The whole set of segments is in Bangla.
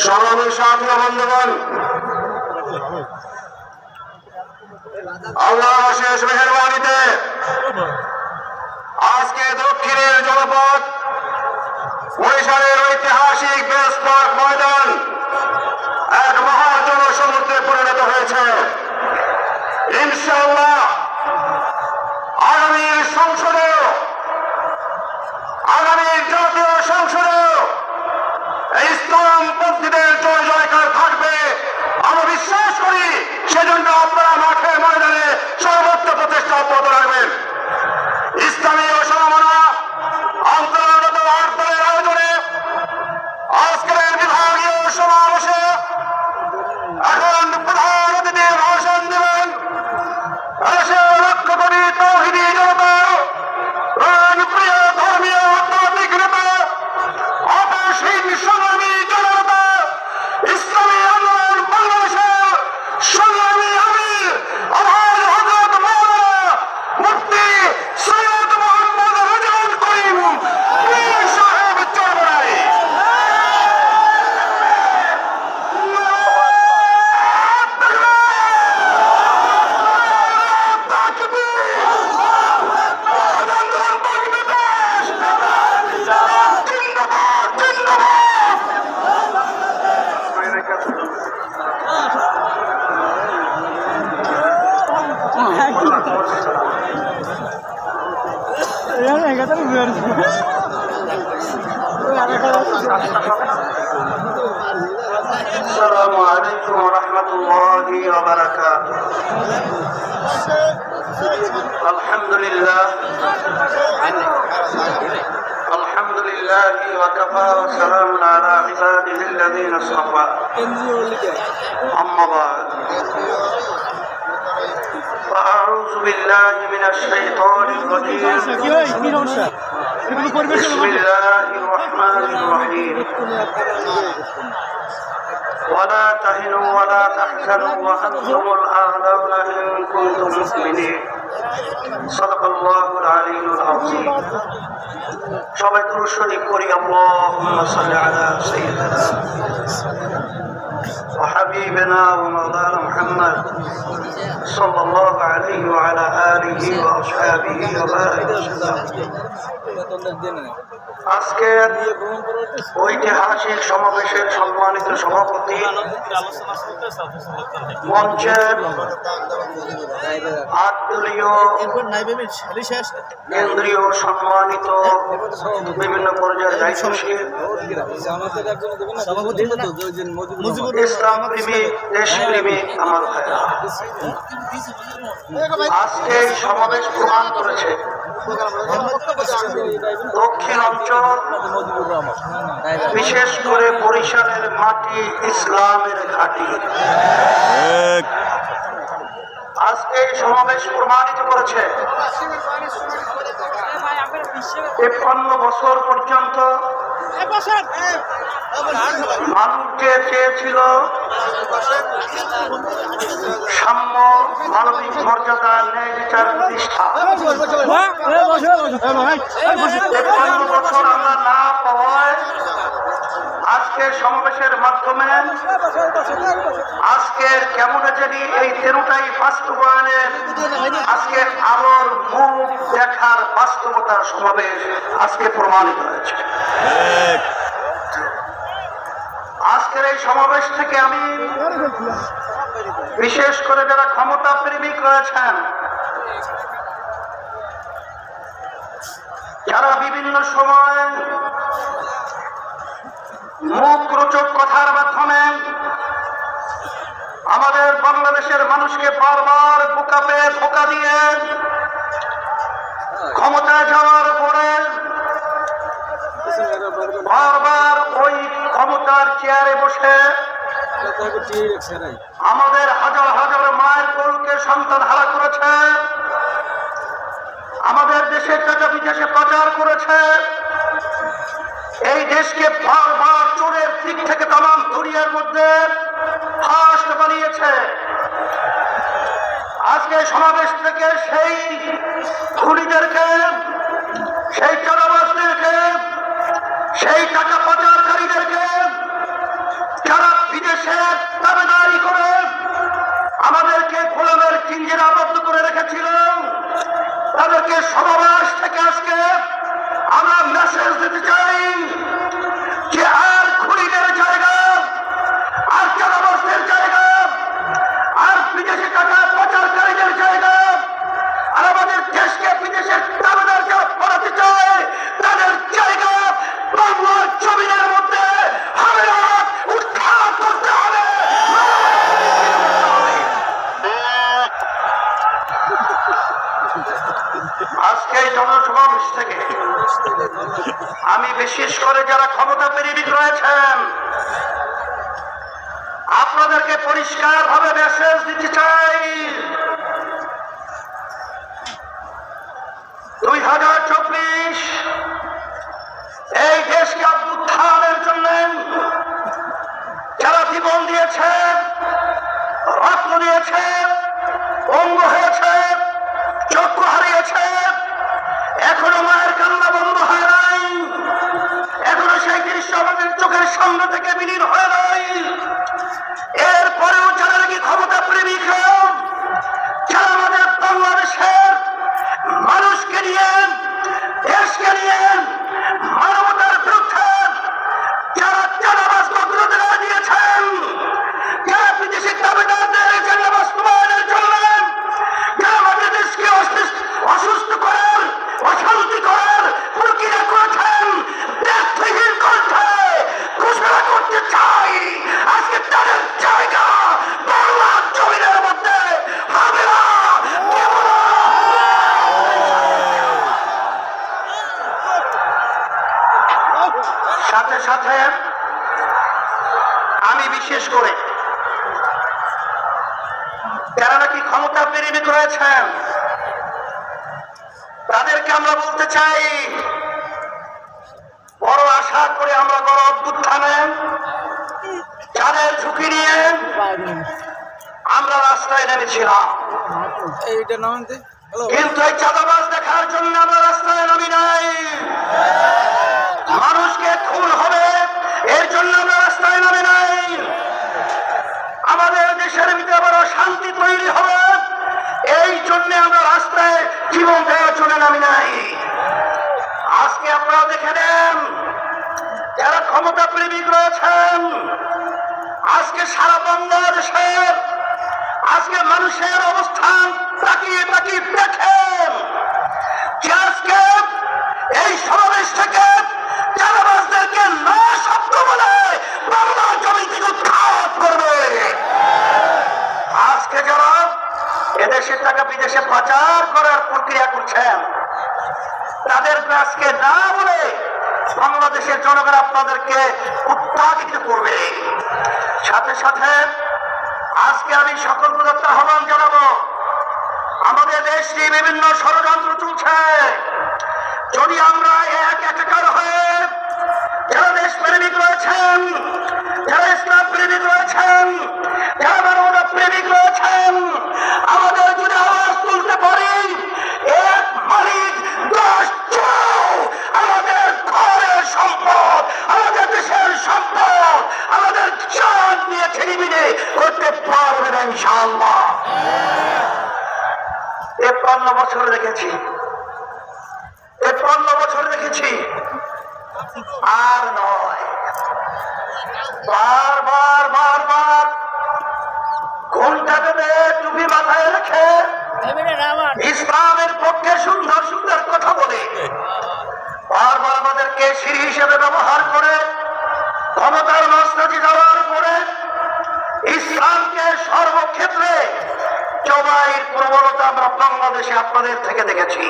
সংগ্রামী সাথী বন্ধুগণ, আল্লাহ শেষ মেহেরবানিতে আজকে দক্ষিণের জনপদ বরিশালের ঐতিহাসিক বেস পার্ক ময়দান এক মহা জনসমুদ্রে পরিণত হয়েছে। ইনশাআল্লাহ আগামী জাতীয় সংসদে ইসলামপন্থীদের জয় জয়কার থাকবে আমরা বিশ্বাস করি। সেজন্য আপনারা মাঠে ময়দানে সর্বোচ্চ প্রচেষ্টা অব্যাহত রাখবেন। ইসলামী ও সমমনা আন্তর্জাতিক আট দলের আয়োজনে আজকের বিভাগীয় সমাবেশে এখন প্রধান অতিথি ভাষণ দেবেন দেশের লক্ষ কোটি তৌহিদি জনতা, প্রিয় ধর্মীয় আধ্যাত্মিক নেতা, অপসীম সংগ্রামী জনতা, ইসলামী আন্দোলন বাংলাদেশের সংগ্রামী আমির আলহাজ হযরত মাওলানা মুফতি সৈয়দ মোহাম্মদ রেজাউল করিম পীর সাহেব চরমনাই। السلام عليكم ورحمة الله وبركاته. الحمد لله وكفى وسلام على عباده الذين اصطفى. أما بعد فأعوذ بالله من الشيطان الرجيم. بسم الله الرحمن الرحيم. ولا تهنوا ولا تحزنوا وأنتم الأعلون إن كنتم مؤمنين. صدق الله العلي العظيم. সবাই দুরূদ শরীফ পড়ি। আল্লাহুম্মা সাল্লি আলা সাইয়্যিদিনা ওয়া হাবিবিনা ওয়া মাওলানা মুহাম্মদ সাল্লাল্লাহু আলাইহি ওয়া আলা আলিহি ওয়া আসহাবিহি ওয়া বারিক ওয়াসাল্লাম। আজকে ঐতিহাসিক সমাবেশের সম্মানিত সভাপতি, মঞ্চের আটদলীয় কেন্দ্রীয় সম্মানিত বিভিন্ন পর্যায়ের দায়িত্বশীল ইসলাম প্রেমিক, দেশপ্রেমিক আমার ভাইরা, আজকে এই সমাবেশ প্রমাণ করেছে দক্ষিণ অঞ্চল, বিশেষ করে বরিশালের মাটি ইসলামের ঘাঁটি। আজকে এই সমাবেশ প্রমাণিত করেছে ৫৩ বছর পর্যন্ত মানুষ যে চেয়েছিল সাম্য, মানবিক মর্যাদা, ন্যায় বিচার প্রতিষ্ঠা, ৫৩ বছর আমরা না পাওয়ায় আজকের সমাবেশের মাধ্যমে আজকের কেমন জানি এই ১৩টাই বাস্তবায়নের আজকে আলোর মুখ দেখার বাস্তবতার সমাবেশ আজকে প্রমাণিত হয়েছে। আজকের এই সমাবেশ থেকে আমি বিশেষ করে যারা ক্ষমতা প্রেমিক রয়েছেন, যারা বিভিন্ন সময় মুখরোচক কথার মাধ্যমে আমাদের বাংলাদেশের মানুষকে বারবার বোকাপে ধোঁকা দিয়ে ক্ষমতায় যাওয়ার পরে বারবার ওই ক্ষমতার চেয়ারে বসে আমাদের হাজার হাজার মায়ের কোলকে সন্তান হারা করেছে, আমাদের দেশের টাকা বিদেশে পাচার করেছে, এই দেশকে বারবার চোরের দিক থেকে তামাম দুনিয়ার মধ্যে ফাঁস বানিয়েছে। আজকে সমাবেশ থেকে সেই খুনিদেরকে, সেই চাঁদাবাজদেরকে, সেই টাকা পাচারকারীদেরকে বিদেশের দাবিদারি করে আমাদেরকে গোলামের কিঞ্জিরে আবদ্ধ করে রেখেছিল, তাদেরকে সমাবেশ থেকে আজকে আমরা মেসেজ দিতে চাই যে আর খুনিদের জায়গা, আর চাঁদাবাজদের জায়গা, আর বিদেশি টাকা পাচারকারীদের জায়গা, আর আমাদের দেশকে বিদেশের দাবিদার যারা পড়াতে চায় তাদের জায়গা বাংলার জমিনের মধ্যে হবে না, উৎখাত করতে হবে। আজকে এই জনসমাবেশ থেকে আমি বিশেষ করে যারা ক্ষমতা প্রেমিক রয়েছেন আপনাদেরকে পরিষ্কার ভাবে মেসেজ দিতে চাই, 2024 এই দেশকে অভ্যুত্থানের জন্য যারা জীবন দিয়েছে, রক্ত দিয়েছে, অঙ্গ হয়েছে, চক্ষু হারিয়েছে, এখনো মায়ের কান্না বন্ধ হয় নাই, এখনো সেই দৃশ্য আমাদের চোখের সামনে থেকে বিলীন হয় নাই। এরপরেও যারা নাকি ক্ষমতা প্রেমিক, যারা আমাদের বাংলাদেশের মানুষকে নিয়ে, দেশকে নিয়ে, মানবতার বিরুদ্ধে যারা চাঁদাবাজ বক্তব্য দিয়েছেন, যারা বিদেশি দাবিদারদের এজেন্ডা বাস্তবায়নের জন্য যারা আমাদের দেশকে অসুস্থ করার, অশান্তি করার প্রক্রিয়া করেছেন, দেশ থেকে কণ্ঠে ঘোষণা করতে চাই আজকে তাদের জায়গা বাংলার জমিনের মধ্যে হবে না। সাথে সাথে আমি বিশেষ করে যারা নাকি ক্ষমতা প্রেমিক রয়েছেন তাদেরকে আমরা বলতে চাই, বড় আশা করে আমরা বড় অভ্যুত্থানে যাদের ঝুঁকি নিয়ে আমরা রাস্তায় নেমেছিলাম, কিন্তু এই চাঁদাবাজ দেখার জন্য আমরা রাস্তায় নামি নাই। মানুষকে খুন হবে এর জন্য আমরা রাস্তায় নামি নাই। আমাদের দেশের ভিতরে বড় শান্তি তৈরি হবে এই জন্য আমরা রাস্তায় জীবন দেওয়ার জন্য নামি নাই। আজকে আপনারা দেখে নেন যারা ক্ষমতা প্রেমিক রয়েছেন, আজকে সারা বাংলাদেশের আজকে মানুষের অবস্থান তাকিয়ে তাকিয়ে দেখেন যে আজকে এই সমাবেশ থেকে চাঁদাবাজদেরকে না শব্দ বলে বাংলার জমি থেকে উৎখাত করবে। আজকে যারা এদেশের টাকা বিদেশে পাচার করার প্রক্রিয়া করছেন তাদেরকে আজকে না বলে বাংলাদেশের জনগণ আপনাদেরকে উৎখাত করবে। সাথে সাথে আজকে আমি সকল প্রদত্ত আহ্বান জানাবো, আমাদের দেশ নিয়ে বিভিন্ন ষড়যন্ত্র চলছে, যদি আমরা এক একাকার হয়ে যারা দেশ প্রেমিক রয়েছেন, যারা ইসলাম প্রেমিক রয়েছেন, যারা মানবতা প্রেমিক রয়েছেন, আমাদের যদি আওয়াজ তুলতে পারি এক মালিক 10 চোর, আমাদের ঘরের সম্পদ, আমাদের দেশের সম্পদ, আমাদের চাঁদ নিয়ে ছিনিমিনি করতে পারবে না ইনশাআল্লাহ। 53 বছর দেখেছি, 53 বছর দেখেছি, আর নয়, বারবার বারবার ঘোমটা বেঁধে টুপি মাথায় রেখে ইসলামের পক্ষে সুন্দর সুন্দর কথা বলে বারবার আমাদেরকে সিঁড়ি হিসেবে ব্যবহার করে ক্ষমতার মাঝখানে যাওয়ার পরে ইসলামকে সর্বক্ষেত্রে জবাইয়ের প্রবণতা আমরা বাংলাদেশে আপনাদের থেকে দেখেছি।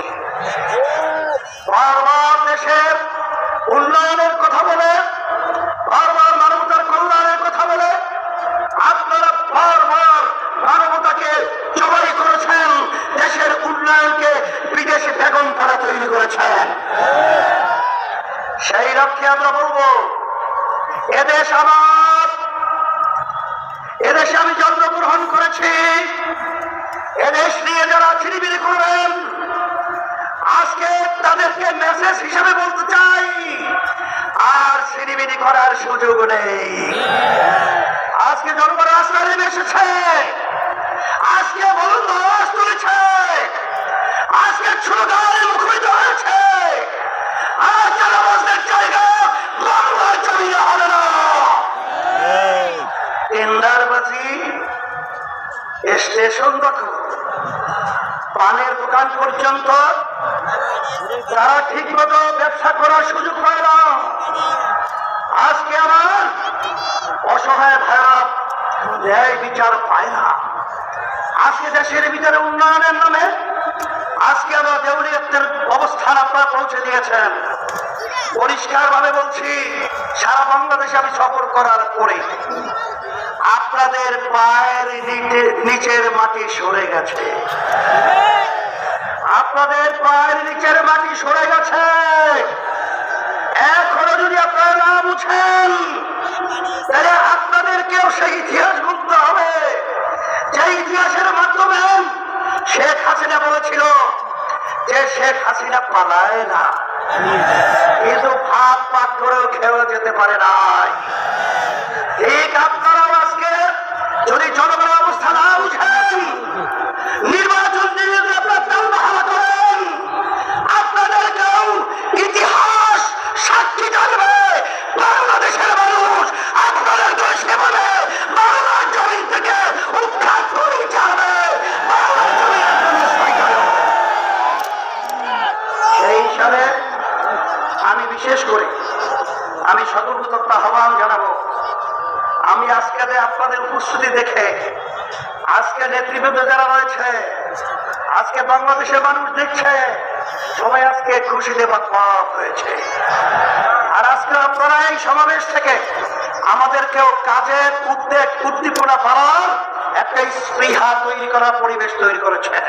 বারবার দেশের উন্নয়নের কথা বলে, বারবার মানবতার কল্যাণের কথা বলে আপনারা বারবার মানবতাকে জবাই করেছেন, দেশের উন্নয়নকে বিদেশে বেগম তারা তৈরি করেছেন। সেই লক্ষ্যে আমরা বলবো, এদেশ আমার, এদেশে আমি জন্মগ্রহণ করেছি, এদেশ নিয়ে যারা ছিনিমিনি করবেন আজকে তাদেরকে মেসেজ হিসেবে বলতে চাই, আর ছিনিমিনি করার সুযোগ নেই, আর আজকে জনগণ রাস্তায় নেমে এসেছে, আজকে বলুন আওয়াজ তুলেছে, আজকে ছোটদের মুখরিত হয়েছে। আর জনগণের জায়গা বাংলার জমিনে হবে না। টেন্ডারবাজি, স্টেশন দখল, পানের দোকান পর্যন্ত তারা ঠিক মতো ব্যবসা করার সুযোগ পায় না। আজকে আমার অসহায় ভাইরা ন্যায় বিচার পায় না। আজকে দেশের ভিতরে উন্নয়নের নামে আজকে আমরা দেউলিয়তের অবস্থান আপনারা পৌঁছে দিয়েছেন। পরিষ্কার ভাবে বলছি, সারা বাংলাদেশে আমি সফর করার পরে আপনাদের পায়ের নিচের মাটি সরে গেছে, আপনাদের পায়ের নিচের মাটি সরে গেছে। এখনো যদি আপনারা না বুঝেন, তাহলে আপনাদেরকেও সেই ইতিহাস বুঝতে হবে, যে ইতিহাসের মাধ্যমে শেখ হাসিনা বলেছিল যে শেখ হাসিনা পালায় না, কিন্তু ভাত পাক করেও খেয়েও যেতে পারে নাই। ঠিক আপনারা আজকে যদি জনগণের অবস্থা না বুঝেন, নির্বাচন দিয়ে আপনার দাম বাহারা করেন, আপনাদেরকেও ইতিহাস সাক্ষী থাকবে। বাংলাদেশের মানুষ আপনাদের দেশে বলে বাংলার জমিন থেকে উৎখাত করে যাবে। সেই হিসাবে আমি বিশেষ করে আমি সতর্কতা আহ্বান জানাবো। আমি আজকে আপনাদের উপস্থিতি দেখে, আজকে নেতৃবৃন্দ যারা রয়েছে, আজকে বাংলাদেশের মানুষ দেখছে, সবাই আজকে খুশিতে বাক হয়েছে। আর আজকে আপনারা এই সমাবেশ থেকে আমাদেরকেও কাজের উদ্বেগ উদ্দীপনা পাওয়ার একটা স্পৃহা তৈরি করার পরিবেশ তৈরি করেছেন।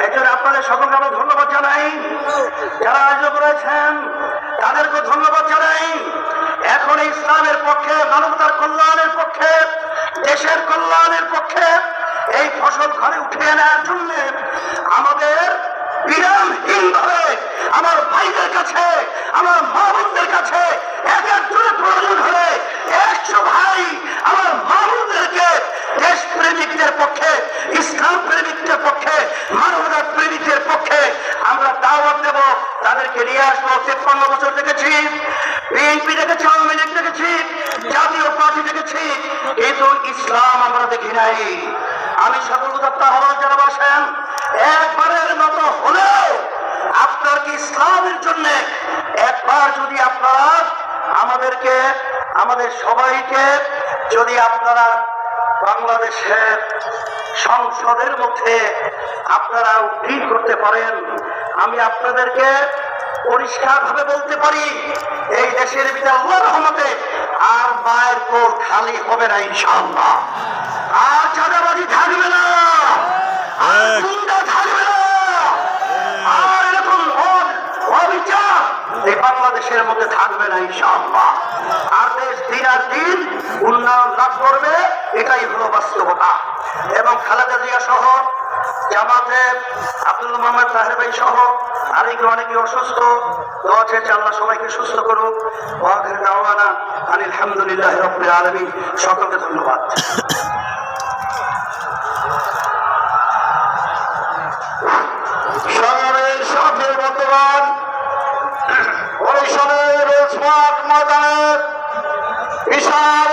এই জন্য আপনাদের সকলকে আমি ধন্যবাদ জানাই। যারা আয়োজক রয়েছেন তাদেরকে ধন্যবাদ জানাই। এখন ইসলামের পক্ষে, মানবতার কল্যাণের পক্ষে, দেশের কল্যাণের পক্ষে এই ফসল ঘরে উঠিয়ে নেওয়ার জন্য আমাদের বিরামহীন ভাবে আমার ভাইদের কাছে, আমার মা বোনদের কাছে এক একজনের প্রয়োজন হলে 100 ভাই আমার মা বোনদেরকে দেশ প্রেমিকদের পক্ষে, ইসলাম প্রেমিকদের পক্ষে, মানবতার প্রেমিকদের পক্ষে আমরা দাওয়াত দেব। তাদেরকে নিয়ে আসবো। 53 বছর দেখেছি, বিএনপি দেখেছি, আওয়ামী লীগ দেখেছি, জাতীয় পার্টি দেখেছি, কিন্তু ইসলাম আমরা দেখি নাই। আমি সতর্কতা আহ্বান জানাবো, আসেন একবারের মতো হলেও আপনার কি ইসলামের জন্য একবার যদি আপনারা আমাদেরকে, আমাদের সবাইকে যদি আপনারা বাংলাদেশের সংসদের মধ্যে আপনারা উদ্ধার করতে পারেন, আমি আপনাদেরকে পরিষ্কার ভাবে বলতে পারি, এই দেশের ভিতরে আল্লাহর রহমতে আর মায়ের কোল খালি হবে না ইনশাআল্লাহ। আর চাঁদাবাজি থাকবে না, আর গুন্ডা থাকবে না, আর এরকম অবিচার এই বাংলাদেশের মধ্যে থাকবে না ইনশাআল্লাহ। আর দেশ দিন আর দিন উন্নয়ন লাভ করবে, এটাই হলো বাস্তবতা। এবং খালেদা জিয়া সহ জামাতের আব্দুল মোহাম্মদ তাহের ভাই সহ আরেকে অনেকে অসুস্থ, দোয়া চেয়েছে আল্লাহ সবাইকে সুস্থ করুক। ওয়াখির দাওয়ানা আলহামদুলিল্লাহি রাব্বিল আলামিন। সকলকে ধন্যবাদ। সংগ্রামের সাথে বর্তমান পরিষদের স্মার্ট ময়দানের বিশাল